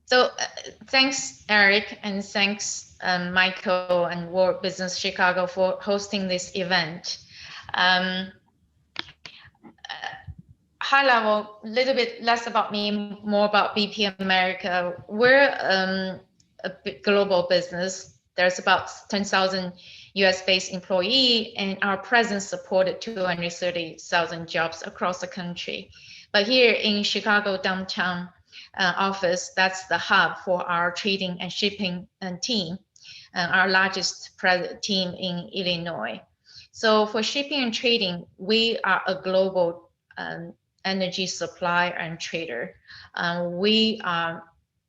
So thanks, Eric, and thanks, Michael and World Business Chicago for hosting this event. Um, High level, a little bit less about me, more about BP America. We're a big global business. There's about 10,000 US-based employee, and our presence supported 230,000 jobs across the country. But here in Chicago downtown office, that's the hub for our trading and shipping team, our largest team in Illinois. So for shipping and trading, we are a global energy supplier and trader. We are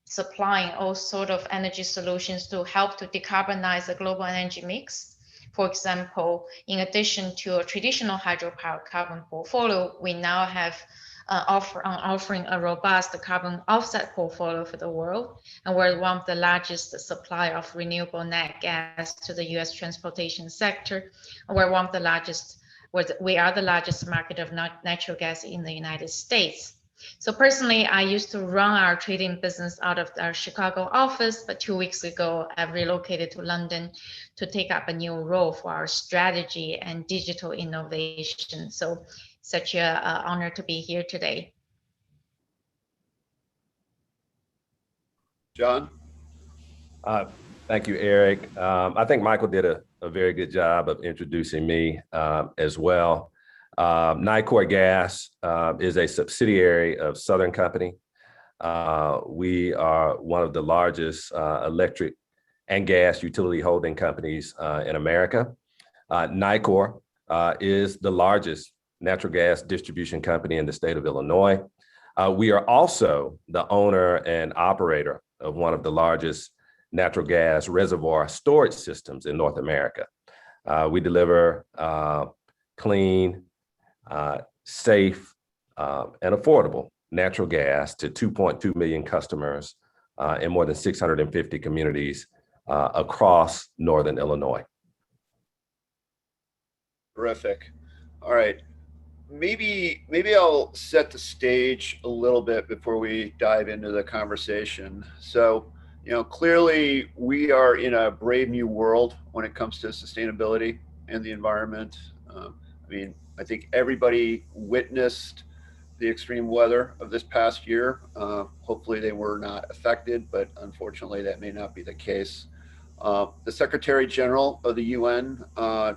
supplying all sort of energy solutions to help to decarbonize the global energy mix. For example, in addition to a traditional hydropower carbon portfolio, we now have offering a robust carbon offset portfolio for the world. And we're one of the largest supplier of renewable nat gas to the US transportation sector. We're one of the largest we are the largest market of natural gas in the United States. So personally, I used to run our trading business out of our Chicago office, but 2 weeks ago, I relocated to London to take up a new role for our strategy and digital innovation. So such an honor to be here today. John? Thank you, Eric. I think Michael did a very good job of introducing me as well. Nightcore Gas is a subsidiary of Southern Company. We are one of the largest electric and gas utility holding companies in America. Nicor is the largest natural gas distribution company in the state of Illinois. We are also the owner and operator of one of the largest natural gas reservoir storage systems in North America. We deliver clean, safe, and affordable natural gas to 2.2 million customers in more than 650 communities across Northern Illinois. Terrific. All right. Maybe I'll set the stage a little bit before we dive into the conversation. So, clearly we are in a brave new world when it comes to sustainability and the environment. I think everybody witnessed the extreme weather of this past year. Hopefully they were not affected, but unfortunately that may not be the case. The Secretary General of the UN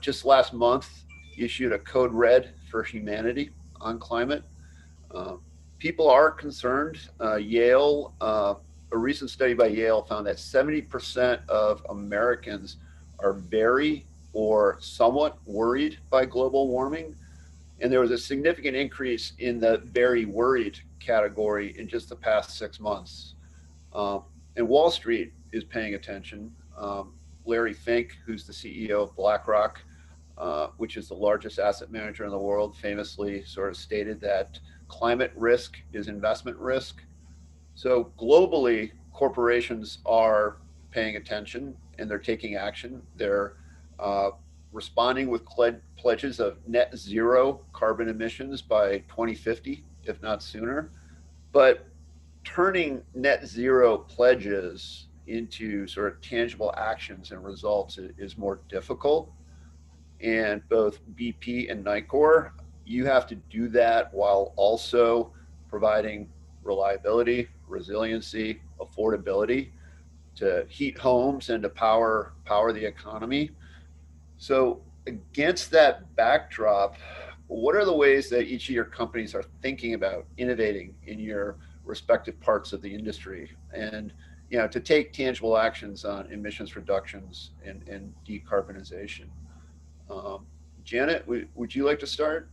just last month issued a code red for humanity on climate. People are concerned. A recent study by Yale found that 70% of Americans are very or somewhat worried by global warming. And there was a significant increase in the very worried category in just the past 6 months. And Wall Street is paying attention. Larry Fink, who's the CEO of BlackRock, which is the largest asset manager in the world, famously sort of stated that climate risk is investment risk. So globally, corporations are paying attention and they're taking action. They're responding with pledges of net zero carbon emissions by 2050, if not sooner. But turning net zero pledges into sort of tangible actions and results is more difficult. And both BP and Nicor, you have to do that while also providing reliability, resiliency, affordability to heat homes and to power the economy. So against that backdrop, what are the ways that each of your companies are thinking about innovating in your respective parts of the industry and to take tangible actions on emissions reductions and decarbonization? Janet, would you like to start?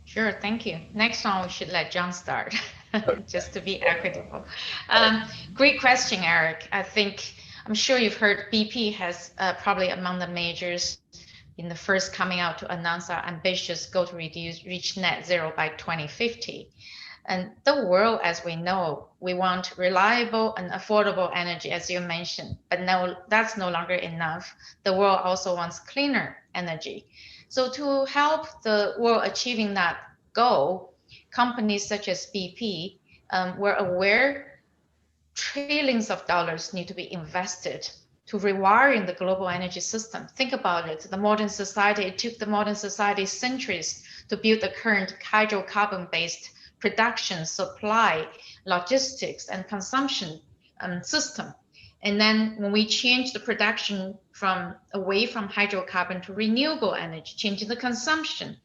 Sure, thank you. Next one, we should let John start, just to be equitable. Great question, Eric. I'm sure you've heard BP has probably among the majors in the first coming out to announce our ambitious goal to reach net zero by 2050. And the world, as we know, we want reliable and affordable energy, as you mentioned, but no, that's no longer enough. The world also wants cleaner energy. So to help the world achieving that goal, companies such as BP were aware trillions of dollars need to be invested to rewiring the global energy system. Think about it. The modern society, it took the modern society centuries to build the current hydrocarbon-based production, supply, logistics, and consumption system. And then when we change the production away from hydrocarbon to renewable energy, changing the consumption,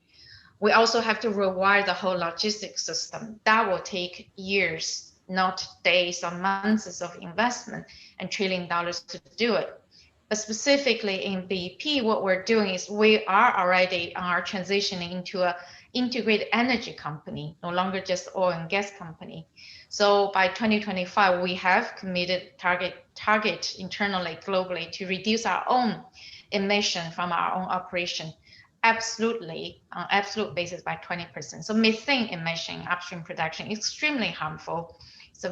we also have to rewire the whole logistics system. That will take years, not days or months of investment and $1 trillion to do it. But specifically in BP, what we're doing is we are already transitioning into an integrated energy company, no longer just oil and gas company. So by 2025, we have committed target internally, globally, to reduce our own emission from our own operation, absolutely, on absolute basis by 20%. So methane emission, upstream production, extremely harmful. It's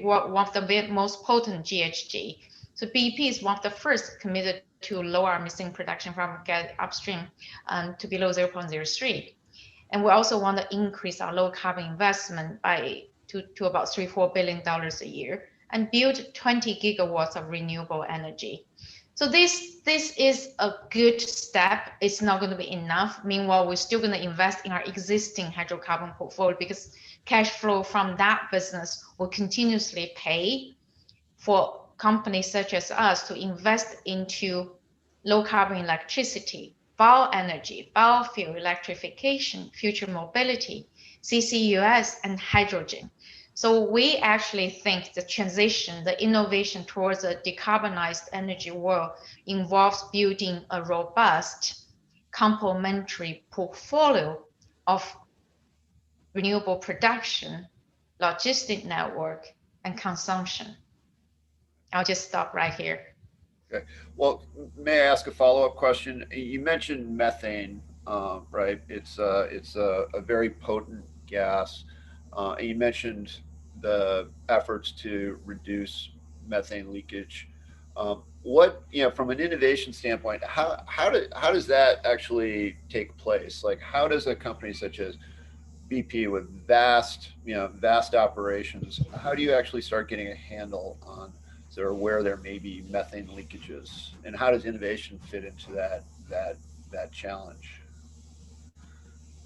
one of the most potent GHG. So BP is one of the first committed to lower our methane production from gas upstream to below 0.03. And we also want to increase our low carbon investment to about $3-4 billion a year and build 20 gigawatts of renewable energy. So this is a good step. It's not going to be enough. Meanwhile, we're still going to invest in our existing hydrocarbon portfolio because cash flow from that business will continuously pay for companies such as us to invest into low carbon electricity, bioenergy, biofuel, electrification, future mobility, CCUS, and hydrogen. So we actually think the transition, the innovation towards a decarbonized energy world involves building a robust complementary portfolio of renewable production, logistic network, and consumption. I'll just stop right here. Okay. Well, may I ask a follow-up question? You mentioned methane, right? It's a very potent gas. And you mentioned the efforts to reduce methane leakage. From an innovation standpoint, how does that actually take place? Like, how does a company such as BP with vast operations, how do you actually start getting a handle on where there may be methane leakages, and how does innovation fit into that challenge?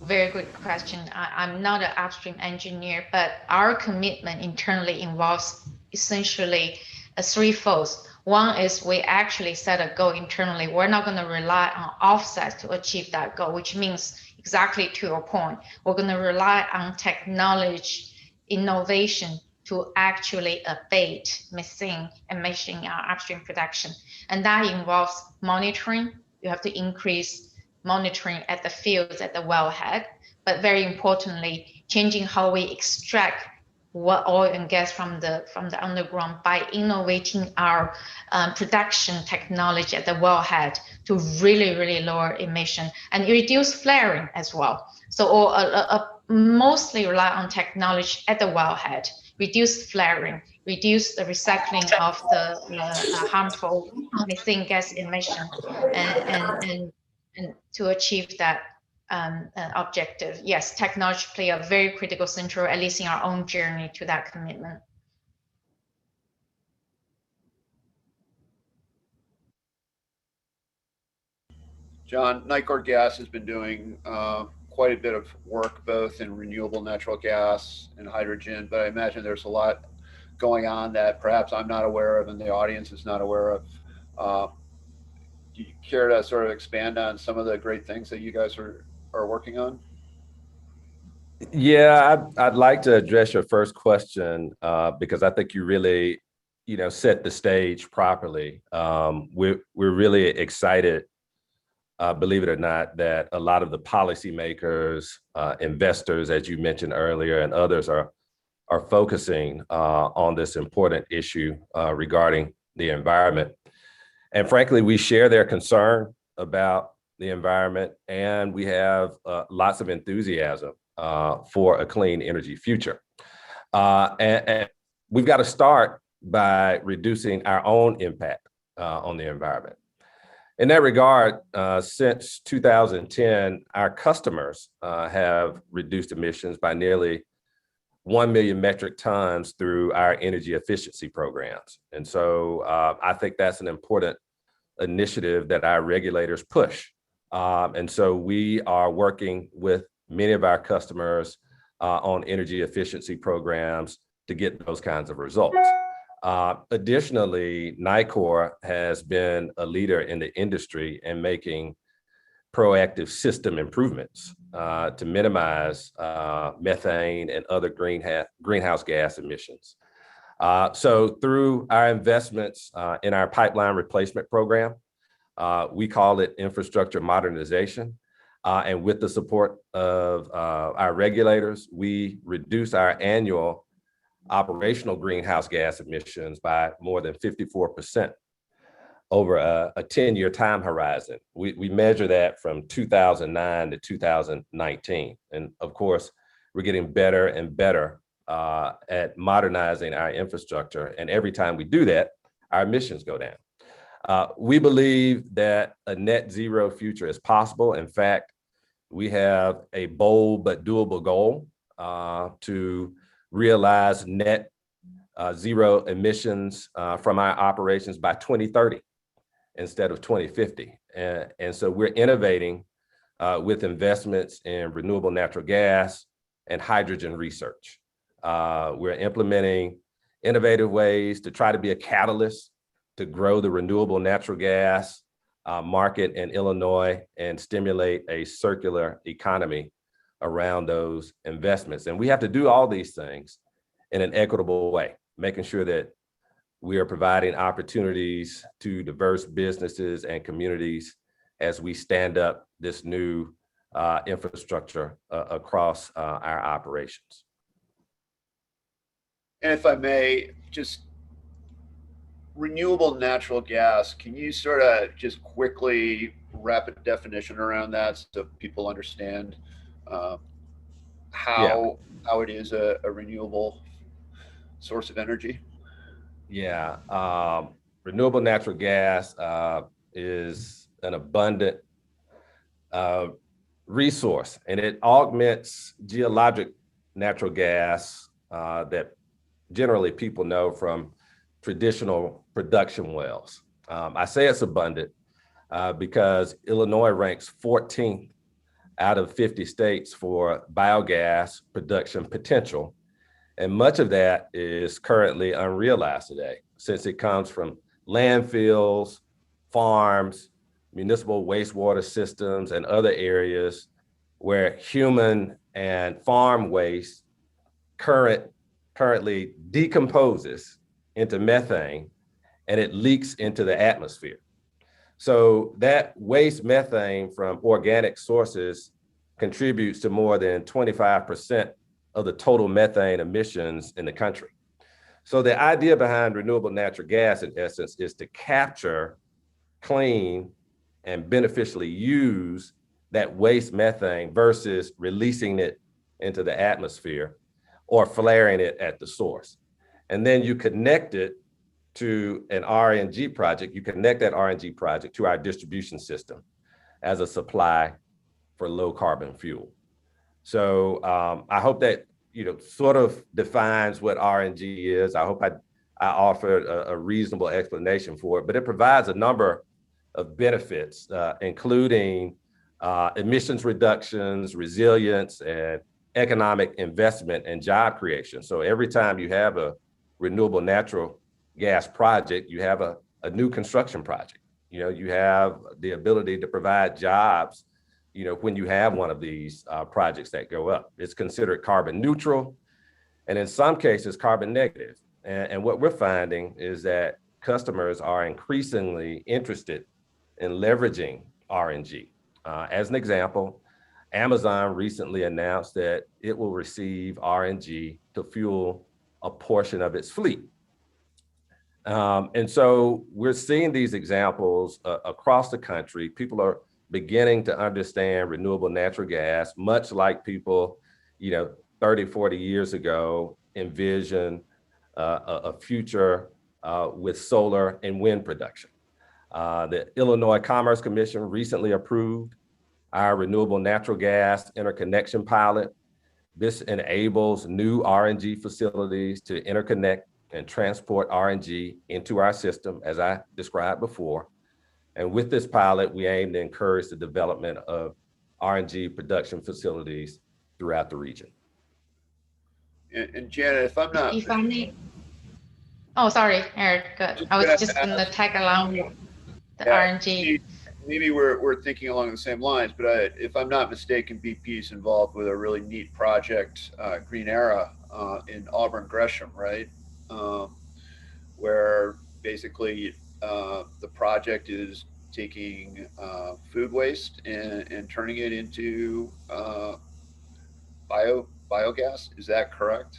Very good question. I'm not an upstream engineer, but our commitment internally involves essentially threefold. One is we actually set a goal internally. We're not going to rely on offsets to achieve that goal, which means exactly to your point, we're going to rely on technology innovation to actually abate methane emission in our upstream production. And that involves monitoring. You have to increase monitoring at the fields, at the wellhead, but very importantly, changing how we extract what oil and gas from the underground by innovating our production technology at the wellhead to really lower emission and reduce flaring as well. So mostly rely on technology at the wellhead, reduce flaring, reduce the recycling of the harmful methane gas emission, and to achieve that objective. Yes, technology play a very critical central, at least in our own journey to that commitment. John, Nightcore Gas has been doing quite a bit of work both in renewable natural gas and hydrogen, but I imagine there's a lot going on that perhaps I'm not aware of and the audience is not aware of. Do you care to sort of expand on some of the great things that you guys are working on? Yeah, I'd like to address your first question because I think you really, set the stage properly. We're really excited, believe it or not, that a lot of the policymakers, investors, as you mentioned earlier, and others are focusing on this important issue regarding the environment. And frankly, we share their concern about the environment, and we have lots of enthusiasm for a clean energy future. And we've got to start by reducing our own impact on the environment. In that regard, since 2010, our customers have reduced emissions by nearly 1 million metric tons through our energy efficiency programs. And so I think that's an important initiative that our regulators push. And so we are working with many of our customers on energy efficiency programs to get those kinds of results. Additionally, Nicor has been a leader in the industry in making proactive system improvements to minimize methane and other greenhouse gas emissions. So through our investments in our pipeline replacement program, we call it infrastructure modernization. And with the support of our regulators, we reduce our annual operational greenhouse gas emissions by more than 54% over a 10-year time horizon. We measure that from 2009 to 2019. And of course, we're getting better and better at modernizing our infrastructure. And every time we do that, our emissions go down. We believe that a net zero future is possible. In fact, we have a bold but doable goal to realize net zero emissions from our operations by 2030 instead of 2050. And so we're innovating with investments in renewable natural gas and hydrogen research. We're implementing innovative ways to try to be a catalyst to grow the renewable natural gas market in Illinois and stimulate a circular economy around those investments. And we have to do all these things in an equitable way, making sure that we are providing opportunities to diverse businesses and communities as we stand up this new infrastructure across our operations. And if I may, just renewable natural gas, can you sort of just quickly wrap a definition around that so people understand how it is a renewable source of energy? Yeah, renewable natural gas is an abundant resource, and it augments geologic natural gas that generally people know from traditional production wells. I say it's abundant because Illinois ranks 14th out of 50 states for biogas production potential. And much of that is currently unrealized today, since it comes from landfills, farms, municipal wastewater systems, and other areas where human and farm waste currently decomposes into methane, and it leaks into the atmosphere. So that waste methane from organic sources contributes to more than 25% of the total methane emissions in the country. So the idea behind renewable natural gas, in essence, is to capture, clean, and beneficially use that waste methane versus releasing it into the atmosphere or flaring it at the source. And then you connect it to an RNG project. You connect that RNG project to our distribution system as a supply for low carbon fuel. So I hope that sort of defines what RNG is. I hope I offered a reasonable explanation for it, but it provides a number of benefits, including emissions reductions, resilience, and economic investment and job creation. So every time you have a renewable natural gas project, you have a new construction project. You have the ability to provide jobs, when you have one of these projects that go up. It's considered carbon neutral, and in some cases, carbon negative. And what we're finding is that customers are increasingly interested in leveraging RNG. As an example, Amazon recently announced that it will receive RNG to fuel a portion of its fleet. And so we're seeing these examples across the country. People are beginning to understand renewable natural gas, much like people, 30, 40 years ago envisioned a future with solar and wind production. The Illinois Commerce Commission recently approved our renewable natural gas interconnection pilot, This enables new RNG facilities to interconnect and transport RNG into our system, as I described before. And with this pilot, we aim to encourage the development of RNG production facilities throughout the region. And Janet, if I'm not, If I may, oh, sorry, Eric. I was just going to tag along with the RNG. Maybe we're thinking along the same lines, but if I'm not mistaken, BP is involved with a really neat project, Green Era, in Auburn Gresham, right? Where basically the project is taking food waste and turning it into biogas. Is that correct?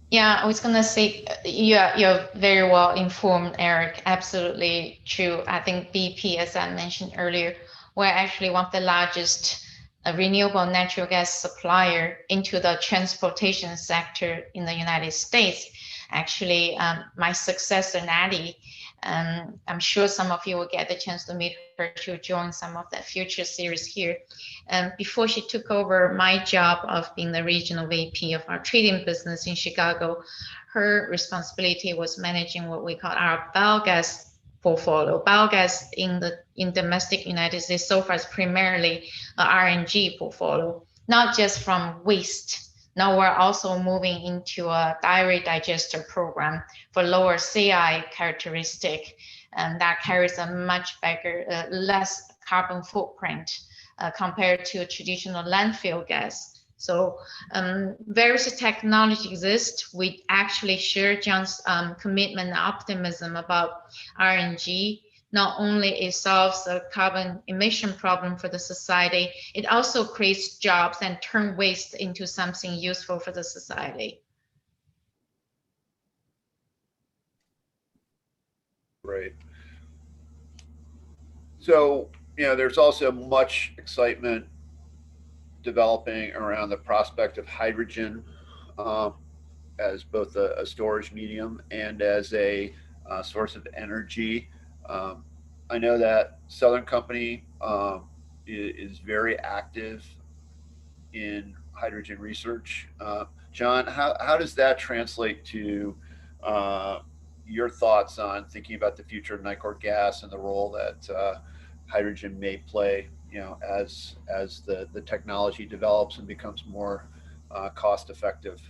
Yeah, I was gonna say you're very well informed, Eric. Absolutely true. I think BP, as I mentioned earlier, we're actually one of the largest renewable natural gas supplier into the transportation sector in the United States. Actually, my successor, Natty, I'm sure some of you will get the chance to meet her. She'll join some of the future series here. Before she took over my job of being the regional VP of our trading business in Chicago, her responsibility was managing what we call our biogas portfolio. Biogas in domestic United States so far is primarily an RNG portfolio, not just from waste. Now we're also moving into a dairy digester program for lower CI characteristic, and that carries a much bigger, less carbon footprint compared to traditional landfill gas. So various technology exist. We actually share John's commitment and optimism about RNG. Not only it solves the carbon emission problem for the society, it also creates jobs and turn waste into something useful for the society. Right. So, there's also much excitement developing around the prospect of hydrogen as both a storage medium and as a source of energy. I know that Southern Company is very active in hydrogen research. John, how does that translate to your thoughts on thinking about the future of Nightcore Gas and the role that hydrogen may play, as the technology develops and becomes more cost effective?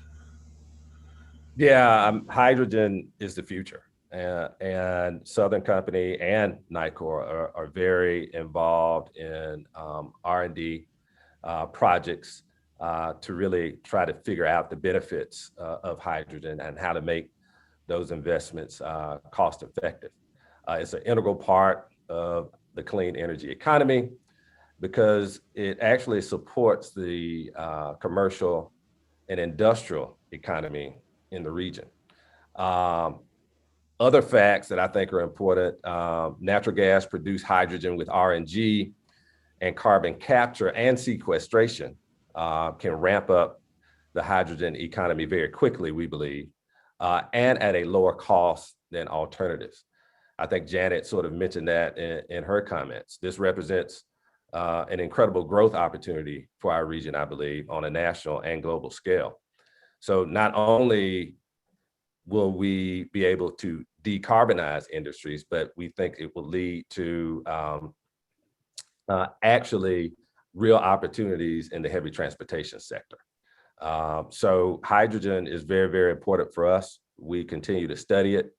Yeah, hydrogen is the future. And Southern Company and Nightcore are very involved in R&D projects to really try to figure out the benefits of hydrogen and how to make those investments cost effective. It's an integral part of the clean energy economy because it actually supports the commercial and industrial economy in the region. Other facts that I think are important, natural gas produce hydrogen with RNG and carbon capture and sequestration can ramp up the hydrogen economy very quickly, we believe, and at a lower cost than alternatives. I think Janet sort of mentioned that in her comments. This represents an incredible growth opportunity for our region, I believe, on a national and global scale. So not only will we be able to decarbonize industries, but we think it will lead to actually real opportunities in the heavy transportation sector. So hydrogen is very, very important for us. We continue to study it,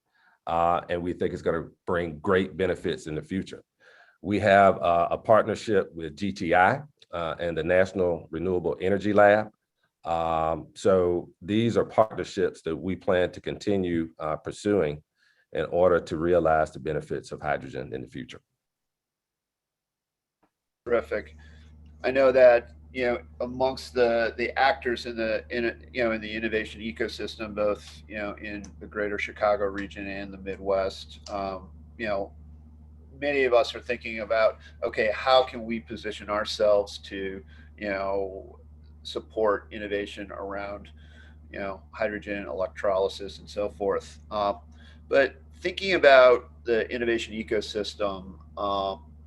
and we think it's going to bring great benefits in the future. We have a partnership with GTI and the National Renewable Energy Lab. So these are partnerships that we plan to continue pursuing in order to realize the benefits of hydrogen in the future. Terrific. I know that amongst the actors in the innovation ecosystem, both in the greater Chicago region and the Midwest, many of us are thinking about, okay, how can we position ourselves to support innovation around hydrogen electrolysis and so forth. But thinking about the innovation ecosystem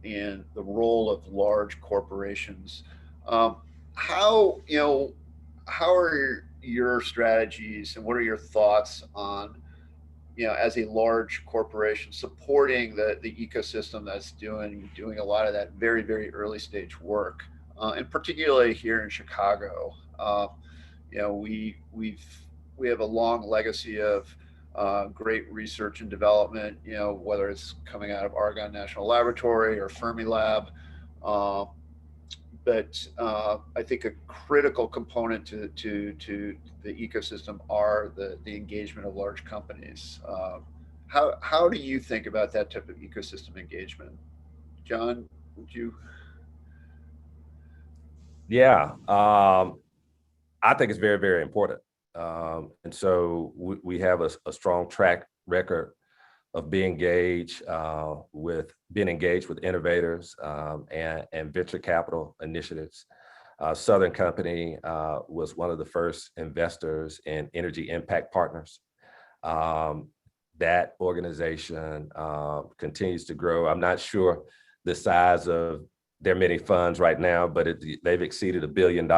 and the role of large corporations, how, how are your strategies and what are your thoughts on, as a large corporation supporting the ecosystem that's doing a lot of that very, very early stage work, and particularly here in Chicago. We have a long legacy of great research and development. Whether it's coming out of Argonne National Laboratory or Fermilab. Uh, but I think a critical component to the ecosystem are the engagement of large companies. How do you think about that type of ecosystem engagement, John? Would you? Yeah, I think it's very, very important. And so we have a strong track record of being engaged with innovators and venture capital initiatives. Southern Company was one of the first investors in Energy Impact Partners. That organization continues to grow. I'm not sure the size of their many funds right now, but they've exceeded $1 billion,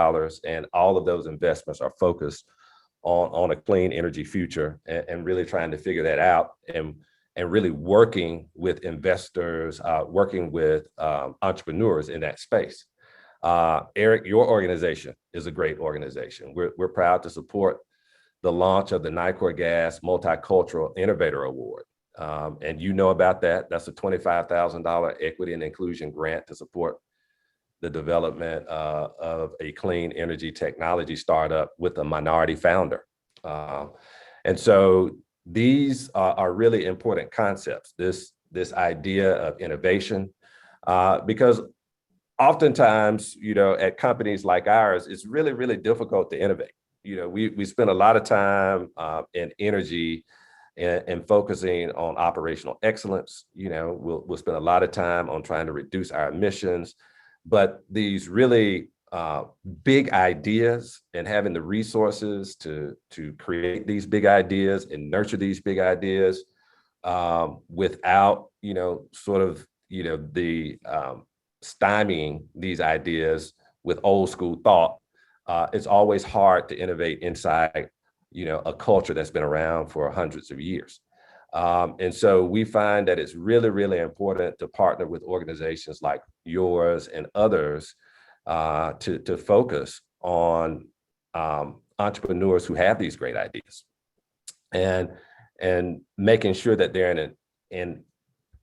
and all of those investments are focused on a clean energy future and really trying to figure that out and really working with investors, working with entrepreneurs in that space. Eric, your organization is a great organization. We're proud to support the launch of the Nightcore Gas Multicultural Innovator Award. And you know about that. That's a $25,000 equity and inclusion grant to support the development of a clean energy technology startup with a minority founder. And so these are really important concepts, this idea of innovation, because oftentimes, at companies like ours, it's really, really difficult to innovate. We spend a lot of time in energy and focusing on operational excellence. We'll spend a lot of time on trying to reduce our emissions, but these really big ideas and having the resources to create these big ideas and nurture these big ideas without, the stymieing these ideas with old school thought. It's always hard to innovate inside, a culture that's been around for hundreds of years. And so we find that it's really, really important to partner with organizations like yours and others to focus on entrepreneurs who have these great ideas and making sure that they're in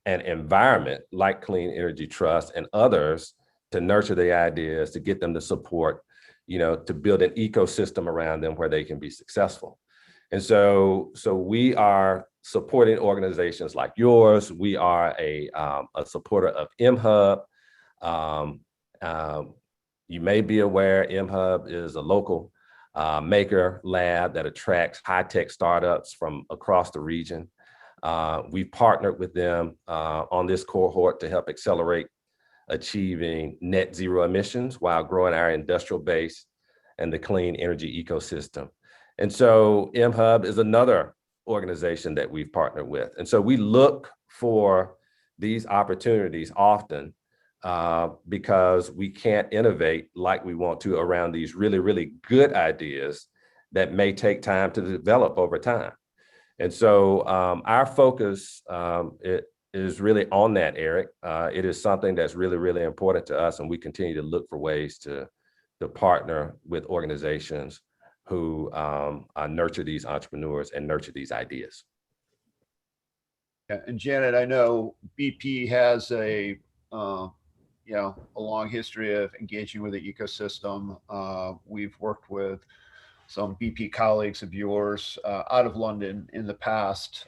an environment like Clean Energy Trust and others to nurture the ideas, to get them the support, to build an ecosystem around them where they can be successful. And so we are supporting organizations like yours. We are a supporter of MHub. You may be aware, MHub is a local maker lab that attracts high-tech startups from across the region. We've partnered with them on this cohort to help accelerate achieving net zero emissions while growing our industrial base and the clean energy ecosystem. And so MHub is another organization that we've partnered with. And so we look for these opportunities often because we can't innovate like we want to around these really, really good ideas that may take time to develop over time. And so our focus it is really on that, Eric. It is something that's really, really important to us, and we continue to look for ways to partner with organizations who nurture these entrepreneurs and nurture these ideas. Yeah, and Janet, I know BP has a long history of engaging with the ecosystem. We've worked with some BP colleagues of yours out of London in the past.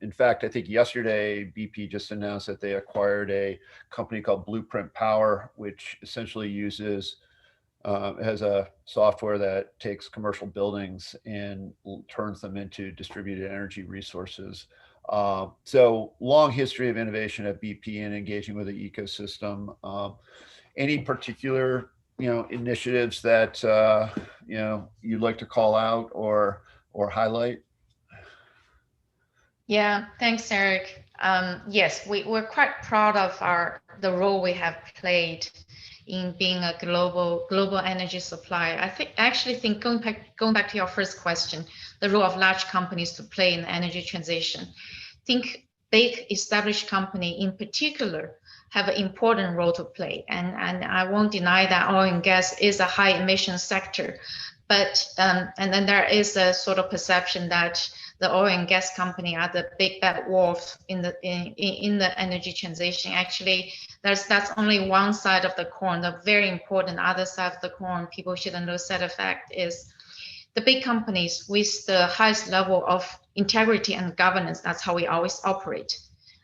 In fact, I think yesterday BP just announced that they acquired a company called Blueprint Power, which essentially has a software that takes commercial buildings and turns them into distributed energy resources. So long history of innovation at BP and engaging with the ecosystem. Any particular initiatives that you'd like to call out or highlight? Yeah, thanks, Eric. Yes, we're quite proud of the role we have played in being a global energy supplier. I actually think going back to your first question, the role of large companies to play in the energy transition. I think big established company in particular have an important role to play, and I won't deny that oil and gas is a high emission sector, but and then there is a sort of perception that the oil and gas company are the big bad wolf in the energy transition. Actually, that's only one side of the coin. The very important other side of the coin people shouldn't lose sight of fact is the big companies with the highest level of integrity and governance. That's how we always operate.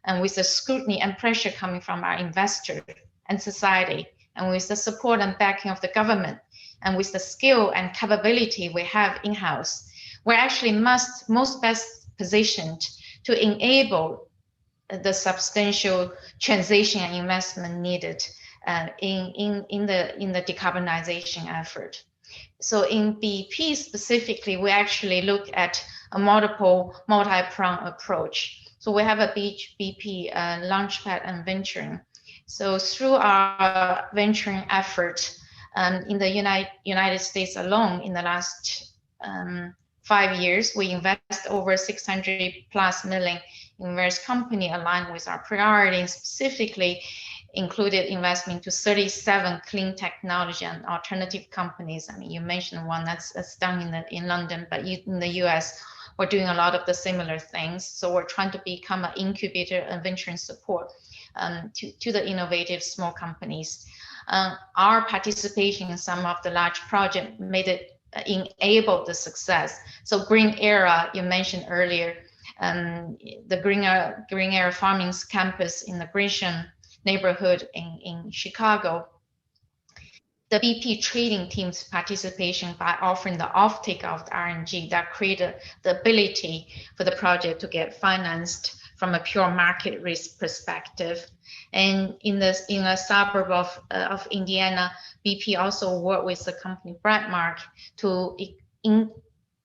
And with the scrutiny and pressure coming from our investors and society, and with the support and backing of the government, and with the skill and capability we have in-house, we're actually most best positioned to enable the substantial transition and investment needed in the decarbonization effort. So in BP specifically, we actually look at a multi-pronged approach. So we have a BP Launchpad and venturing. So through our venturing effort in the United States alone, in the last 5 years, we invest over $600+ million in various companies aligned with our priorities, specifically included investment to 37 clean technology and alternative companies. I mean, you mentioned one that's done in London, but in the US, we're doing a lot of the similar things. So we're trying to become an incubator and venturing support to the innovative small companies. Our participation in some of the large projects made it enabled the success. So Green Era, you mentioned earlier, the Green Era Farming campus in the Gresham neighborhood in Chicago. The BP trading team's participation by offering the offtake of the RNG that created the ability for the project to get financed from a pure market risk perspective. And in a suburb of Indiana, BP also worked with the company Brightmark to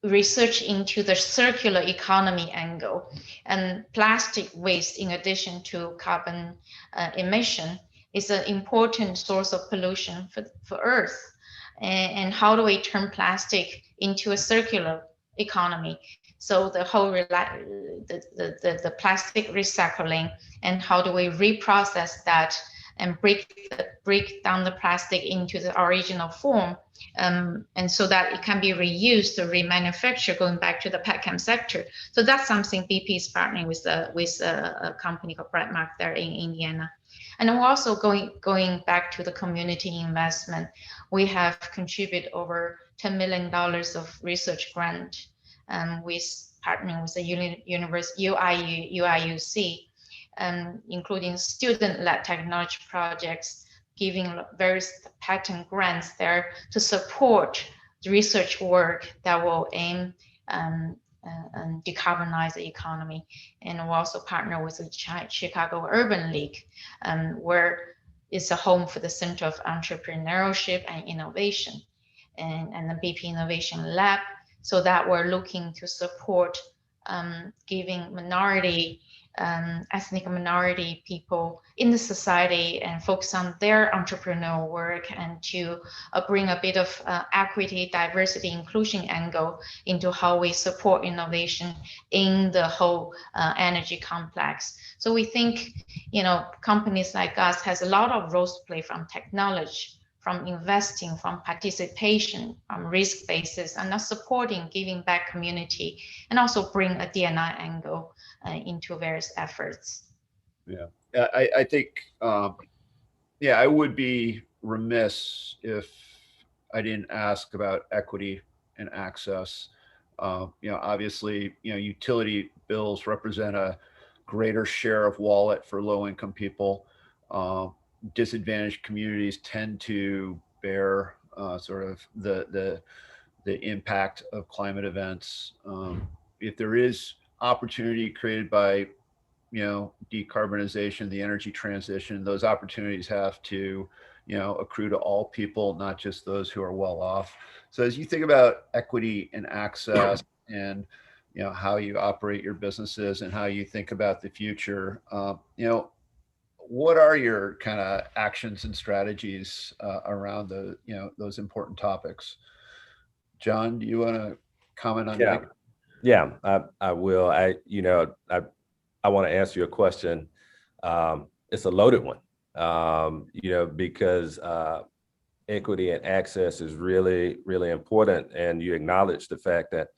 research into the circular economy angle, and plastic waste, in addition to carbon emission, is an important source of pollution for Earth. And how do we turn plastic into a circular economy? So the whole the plastic recycling, and how do we reprocess that and break down the plastic into the original form, and so that it can be reused or remanufactured, going back to the petchem sector. So that's something BP is partnering with a company called Brightmark there in Indiana. And we're also going back to the community investment. We have contributed over $10 million of research grant with partnering with the university UIUC, including student-led technology projects, giving various patent grants there to support the research work that will aim and decarbonize the economy. And we also partner with the Chicago Urban League, where it's a home for the Center of Entrepreneurship and Innovation, and the BP Innovation Lab, so that we're looking to support giving ethnic minority people in the society and focus on their entrepreneurial work, and to bring a bit of equity, diversity, inclusion angle into how we support innovation in the whole energy complex. So we think, companies like us has a lot of roles to play, from technology, from investing, from participation, from risk basis, and supporting, giving back community, and also bring a D&I angle into various efforts. Yeah, I think, I would be remiss if I didn't ask about equity and access. Obviously, utility bills represent a greater share of wallet for low-income people. Disadvantaged communities tend to bear sort of the impact of climate events. If there is opportunity created by decarbonization, the energy transition, those opportunities have to accrue to all people, not just those who are well off. So as you think about equity and access, and how you operate your businesses and how you think about the future, what are your kind of actions and strategies around the, those important topics? John, do you want to comment on that? Yeah, I will. I want to answer your question. It's a loaded one, because equity and access is really, really important. And you acknowledge the fact that,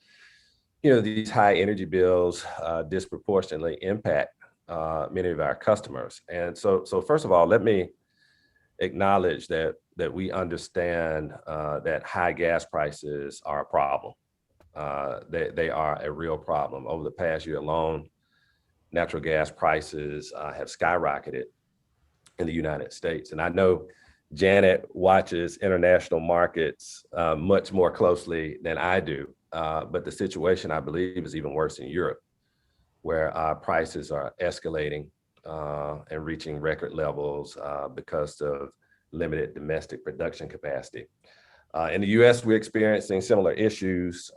these high energy bills disproportionately impact many of our customers. And so first of all, let me acknowledge that we understand that high gas prices are a problem. They are a real problem. Over the past year alone, natural gas prices have skyrocketed in the United States. And I know Janet watches international markets much more closely than I do. But the situation, I believe, is even worse in Europe, where prices are escalating and reaching record levels because of limited domestic production capacity. In the US, we're experiencing similar issues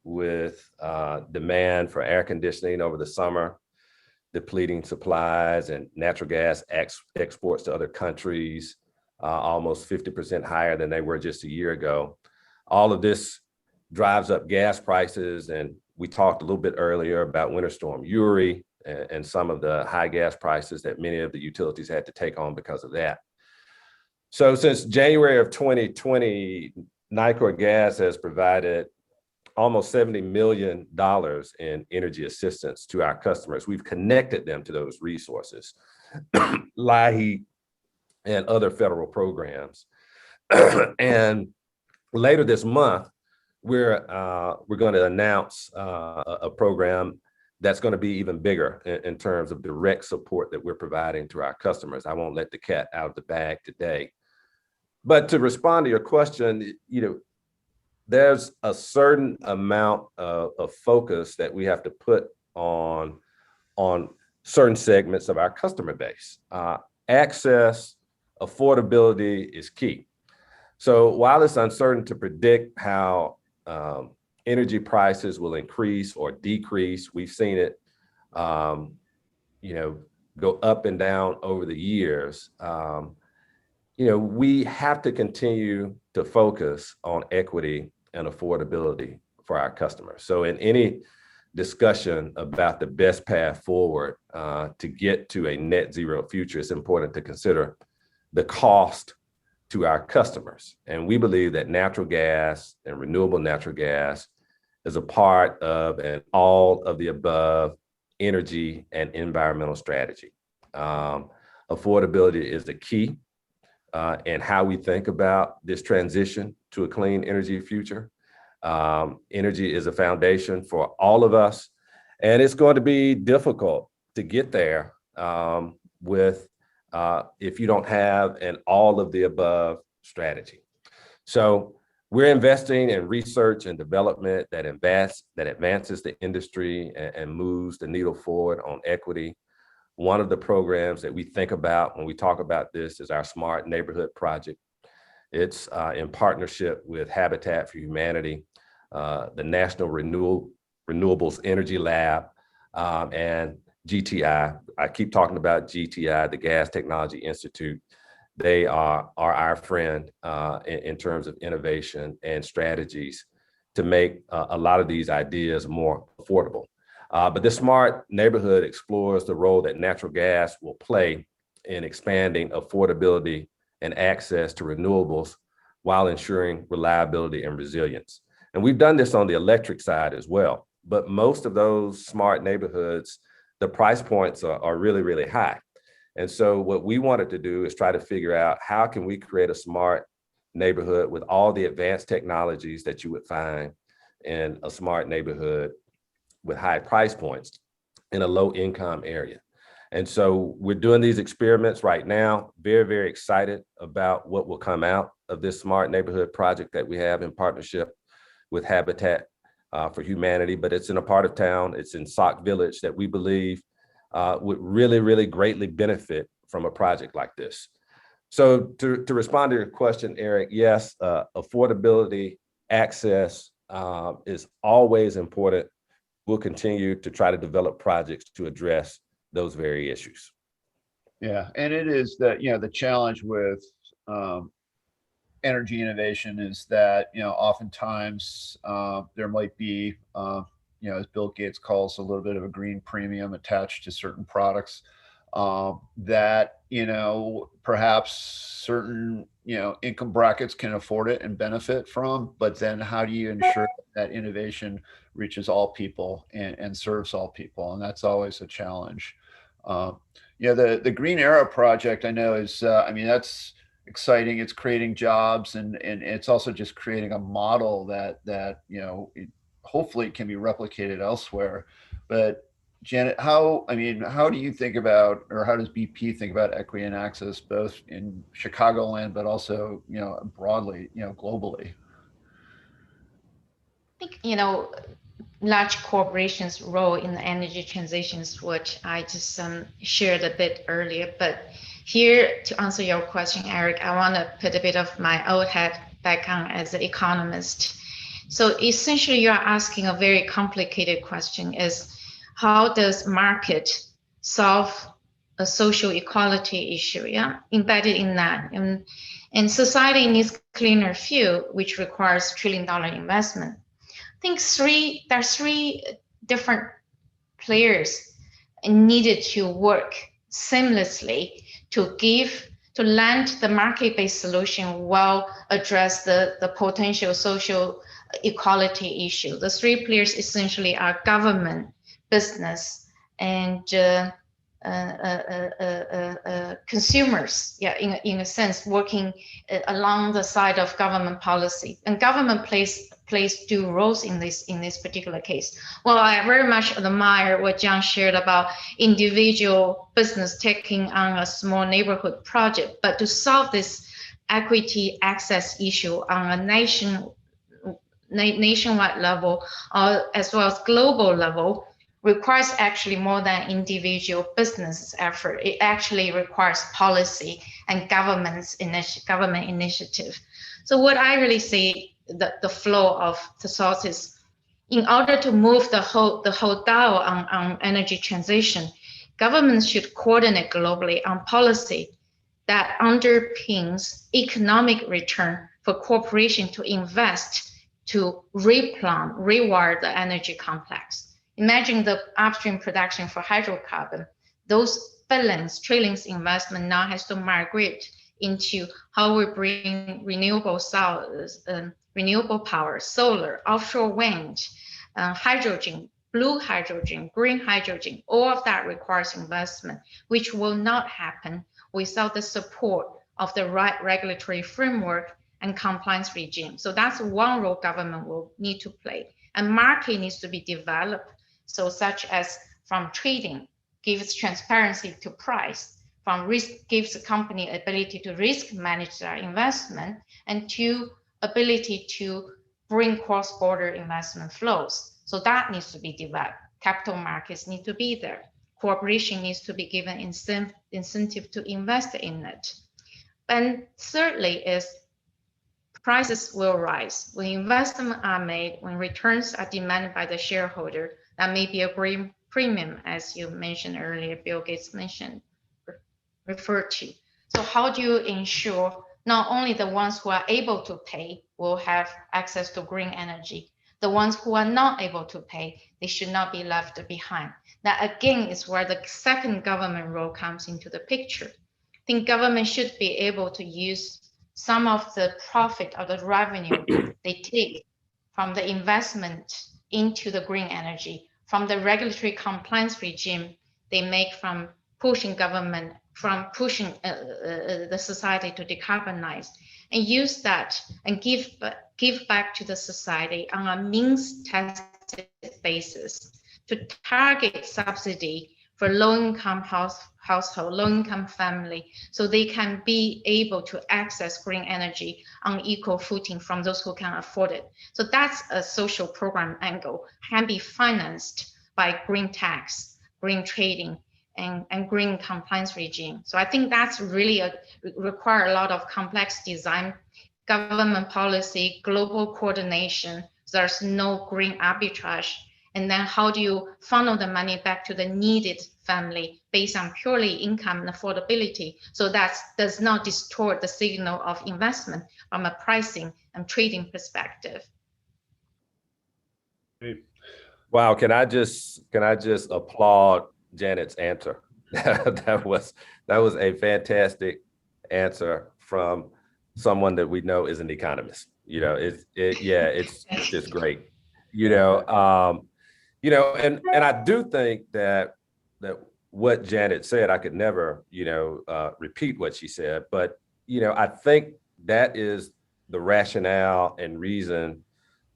with demand for air conditioning over the summer, depleting supplies, and natural gas exports to other countries, almost 50% higher than they were just a year ago. All of this drives up gas prices. And we talked a little bit earlier about Winter Storm Uri and some of the high gas prices that many of the utilities had to take on because of that. So since January of 2020, Nightcore Gas has provided almost $70 million in energy assistance to our customers. We've connected them to those resources, LIHEAP and other federal programs. And later this month, we're going to announce a program that's going to be even bigger in terms of direct support that we're providing to our customers. I won't let the cat out of the bag today. But to respond to your question, there's a certain amount of focus that we have to put on certain segments of our customer base. Access, affordability is key. So while it's uncertain to predict how energy prices will increase or decrease, we've seen it, go up and down over the years. We have to continue to focus on equity and affordability for our customers. So in any discussion about the best path forward to get to a net zero future, it's important to consider the cost to our customers. And we believe that natural gas and renewable natural gas is a part of an all of the above energy and environmental strategy. Affordability is the key in how we think about this transition to a clean energy future. Energy is a foundation for all of us, and it's going to be difficult to get there if you don't have an all of the above strategy. So we're investing in research and development that advances the industry and moves the needle forward on equity. One of the programs that we think about when we talk about this is our Smart Neighborhood Project. It's in partnership with Habitat for Humanity, the National Renewables Energy Lab, and GTI. I keep talking about GTI, the Gas Technology Institute. They are our friend in terms of innovation and strategies to make a lot of these ideas more affordable. But this smart neighborhood explores the role that natural gas will play in expanding affordability and access to renewables while ensuring reliability and resilience. And we've done this on the electric side as well. But most of those smart neighborhoods, the price points are really, really high. And so what we wanted to do is try to figure out how can we create a smart neighborhood with all the advanced technologies that you would find in a smart neighborhood with high price points in a low income area. And so we're doing these experiments right now, very, very excited about what will come out of this smart neighborhood project that we have in partnership with Habitat for Humanity, but it's in a part of town, it's in Sauk Village, that we believe would really, really greatly benefit from a project like this. So to respond to your question, Eric, yes, affordability, access is always important. We'll continue to try to develop projects to address those very issues. Yeah, and it is that, the challenge with energy innovation is that, oftentimes there might be, as Bill Gates calls, a little bit of a green premium attached to certain products that, perhaps certain, income brackets can afford it and benefit from. But then how do you ensure that innovation reaches all people and serves all people? And that's always a challenge. The Green Era project, I know, is, that's exciting. It's creating jobs, and it's also just creating a model that hopefully can be replicated elsewhere. But Janet, how do you think about, or how does BP think about equity and access, both in Chicagoland but also broadly, globally? I think large corporations' role in the energy transition is what I just shared a bit earlier. But here, to answer your question, Eric, I want to put a bit of my old hat back on as an economist. So essentially, you are asking a very complicated question: is how does market solve a social equality issue? Yeah, embedded in that, and society needs cleaner fuel, which requires $1 trillion investment. I think there are three different players needed to work seamlessly to land the market-based solution while address the potential social equality issue. The three players essentially are government, business, and consumers. Yeah, in a sense, working along the side of government policy, and government plays due roles in this particular case. Well, I very much admire what John shared about individual business taking on a small neighborhood project, but to solve this equity access issue on a nationwide level, as well as global level, requires actually more than individual business effort. It actually requires policy and government initiative. So what I really see, the flow of the sources, in order to move the whole dial on energy transition, governments should coordinate globally on policy that underpins economic return for corporations to invest to rewire the energy complex. Imagine the upstream production for hydrocarbon. Those billions, trillions investment now has to migrate into how we bring renewable power, solar, offshore wind, hydrogen, blue hydrogen, green hydrogen. All of that requires investment, which will not happen without the support of the right regulatory framework and compliance regime. So that's one role government will need to play. And market needs to be developed, so such as from trading, gives transparency to price, from risk, gives the company ability to risk manage their investment, and to ability to bring cross-border investment flows. So that needs to be developed. Capital markets need to be there. Corporation needs to be given incentive to invest in it. And thirdly is prices will rise. When investments are made, when returns are demanded by the shareholder, that may be a green premium, as you mentioned earlier, Bill Gates referred to. So how do you ensure not only the ones who are able to pay will have access to green energy, the ones who are not able to pay, they should not be left behind. That again is where the second government role comes into the picture. I think government should be able to use some of the profit or the revenue they take from the investment into the green energy, from the regulatory compliance regime they make from pushing government, from pushing the society to decarbonize, and use that and give back to the society on a means-tested basis to target subsidy for low-income household, low-income family, so they can be able to access green energy on equal footing from those who can afford it. So that's a social program angle, can be financed by green tax, green trading, and green compliance regime. So I think that's really require a lot of complex design, government policy, global coordination. So there's no green arbitrage. And then how do you funnel the money back to the needed family based on purely income and affordability. So that does not distort the signal of investment from a pricing and trading perspective. Wow, can I just applaud Janet's answer? That was a fantastic answer from someone that we know is an economist. You know, it's just great. And I do think that what Janet said, I could never, repeat what she said, but I think that is the rationale and reason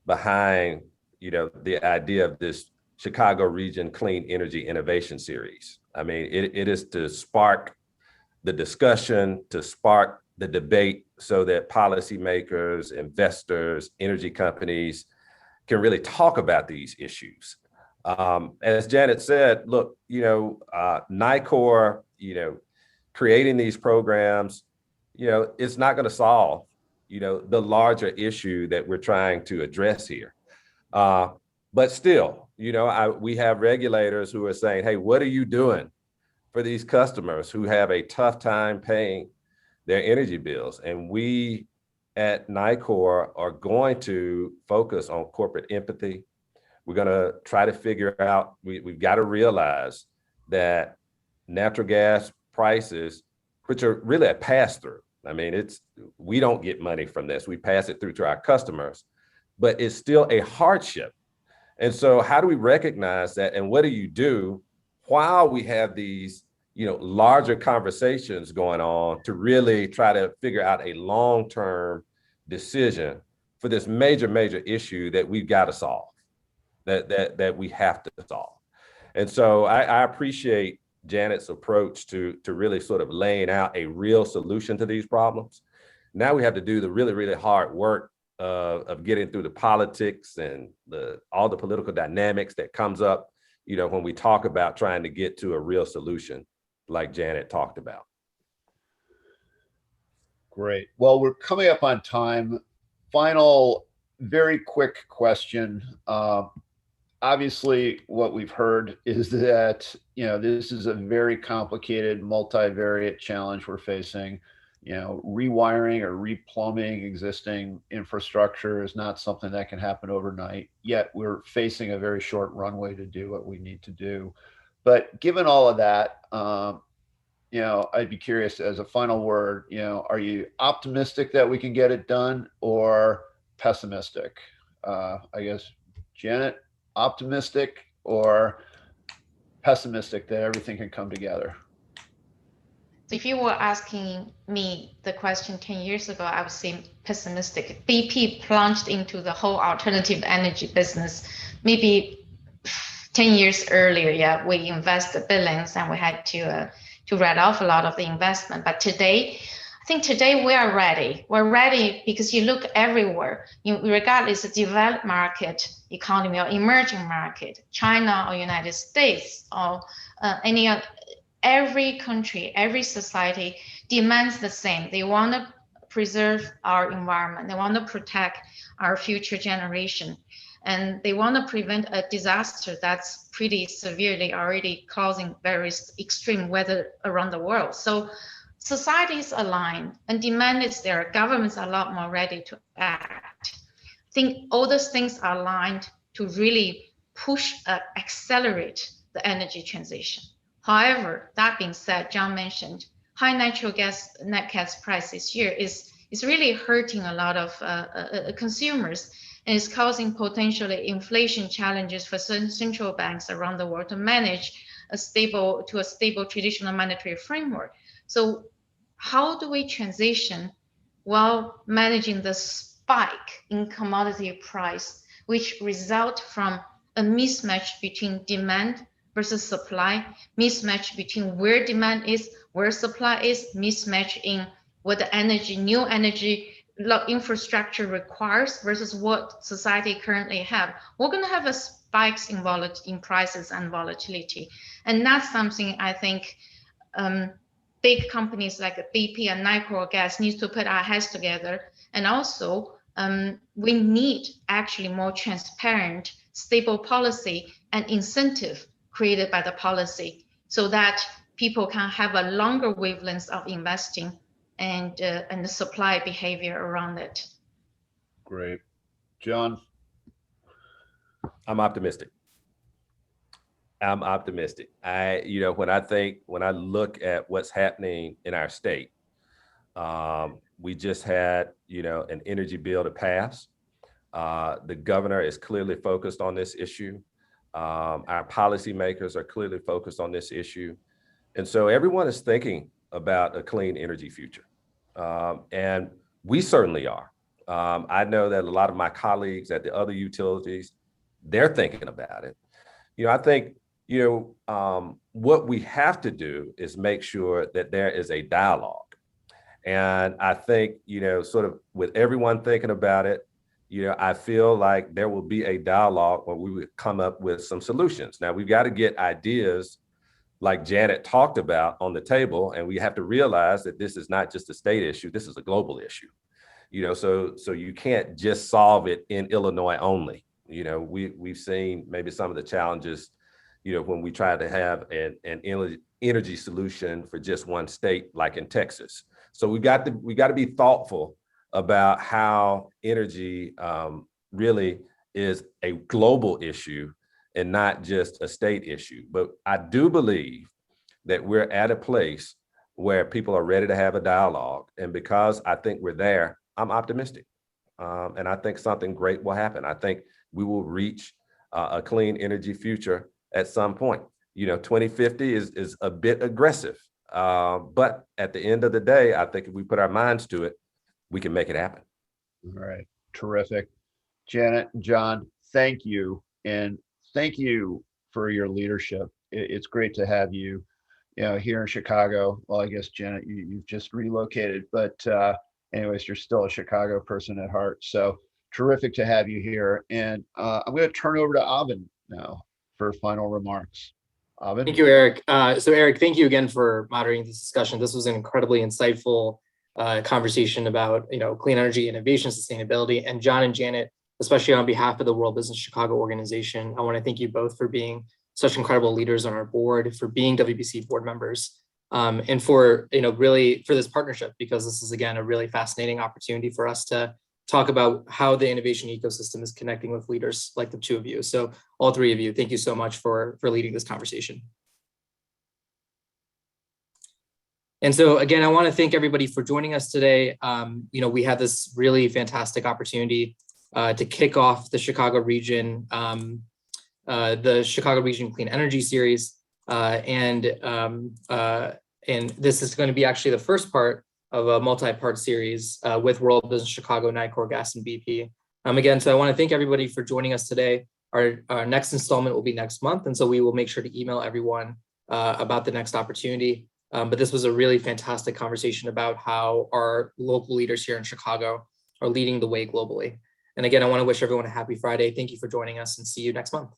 behind the idea of this Chicago Region Clean Energy Innovation Series. I mean, it is to spark the discussion, to spark the debate so that policymakers, investors, energy companies can really talk about these issues. As Janet said, look, Nicor, creating these programs, it's not going to solve, the larger issue that we're trying to address here. But still, we have regulators who are saying, hey, what are you doing for these customers who have a tough time paying their energy bills? And we at Nicor are going to focus on corporate empathy. We're going to try to figure out, we've got to realize that natural gas prices, which are really a pass-through. I mean, we don't get money from this. We pass it through to our customers, but it's still a hardship. And so how do we recognize that? And what do you do while we have these, larger conversations going on to really try to figure out a long-term decision for this major, major issue that we've got to solve, that we have to solve. And so I appreciate Janet's approach to really sort of laying out a real solution to these problems. Now we have to do the really, really hard work of getting through the politics and all the political dynamics that comes up, when we talk about trying to get to a real solution like Janet talked about. Great. Well, we're coming up on time. Final, very quick question. Obviously, what we've heard is that, this is a very complicated, multivariate challenge we're facing. Rewiring or replumbing existing infrastructure is not something that can happen overnight, yet we're facing a very short runway to do what we need to do. But given all of that, I'd be curious as a final word, are you optimistic that we can get it done or pessimistic? I guess, Janet, optimistic or pessimistic that everything can come together? If you were asking me the question 10 years ago, I would say pessimistic. BP plunged into the whole alternative energy business maybe 10 years earlier. Yeah, we invested billions and we had to write off a lot of the investment. But today, I think today we are ready. We're ready because you look everywhere, regardless of developed market economy or emerging market, China or United States or any other. Every country, every society demands the same. They want to preserve our environment. They want to protect our future generation. And they want to prevent a disaster that's pretty severely already causing various extreme weather around the world. So society is aligned and demand is there. Governments are a lot more ready to act. I think all those things are aligned to really push, accelerate the energy transition. However, that being said, John mentioned high natural gas net gas price this year is really hurting a lot of consumers and is causing potentially inflation challenges for central banks around the world to manage a stable traditional monetary framework. So how do we transition while managing the spike in commodity price, which result from a mismatch between demand versus supply, mismatch between where demand is, where supply is, mismatch in what the new energy infrastructure requires versus what society currently have. We're going to have a spikes in prices and volatility. And that's something I think big companies like BP and Nightcore Gas needs to put our heads together. And also we need actually more transparent, stable policy and incentive created by the policy so that people can have a longer wavelength of investing and the supply behavior around it. Great. John? I'm optimistic. I'm optimistic. When I look at what's happening in our state, we just had, an energy bill to pass. The governor is clearly focused on this issue. Our policymakers are clearly focused on this issue. And so everyone is thinking about a clean energy future. And we certainly are. I know that a lot of my colleagues at the other utilities, they're thinking about it. I think, what we have to do is make sure that there is a dialogue. And I think, sort of with everyone thinking about it, I feel like there will be a dialogue where we would come up with some solutions. Now, we've got to get ideas like Janet talked about on the table, and we have to realize that this is not just a state issue, this is a global issue. So you can't just solve it in Illinois only. We've seen maybe some of the challenges, when we try to have an energy solution for just one state, like in Texas. So we got to be thoughtful about how energy really is a global issue and not just a state issue. But I do believe that we're at a place where people are ready to have a dialogue. And because I think we're there, I'm optimistic. And I think something great will happen. I think we will reach a clean energy future at some point. 2050 is a bit aggressive. But at the end of the day, I think if we put our minds to it, we can make it happen. All right. Terrific. Janet and John, thank you. And thank you for your leadership. It's great to have you, here in Chicago. Well, I guess, Janet, you've just relocated, but anyways, you're still a Chicago person at heart. So terrific to have you here. And I'm going to turn over to Avin now for final remarks. Avin? Thank you, Eric. So Eric, thank you again for moderating this discussion. This was an incredibly insightful conversation about, clean energy, innovation, sustainability. And John and Janet, especially on behalf of the World Business Chicago organization, I want to thank you both for being such incredible leaders on our board, for being WBC board members, and for, really for this partnership, because this is, again, a really fascinating opportunity for us to talk about how the innovation ecosystem is connecting with leaders like the two of you. So all three of you, thank you so much for leading this conversation. And so again, I want to thank everybody for joining us today. We had this really fantastic opportunity to kick off the Chicago region, Clean Energy Series, and this is going to be actually the first part of a multi-part series with World Business Chicago, Nightcore Gas, and BP. Again, so I want to thank everybody for joining us today. Our next installment will be next month, and so we will make sure to email everyone about the next opportunity. But this was a really fantastic conversation about how our local leaders here in Chicago are leading the way globally. And again, I want to wish everyone a happy Friday. Thank you for joining us, and see you next month.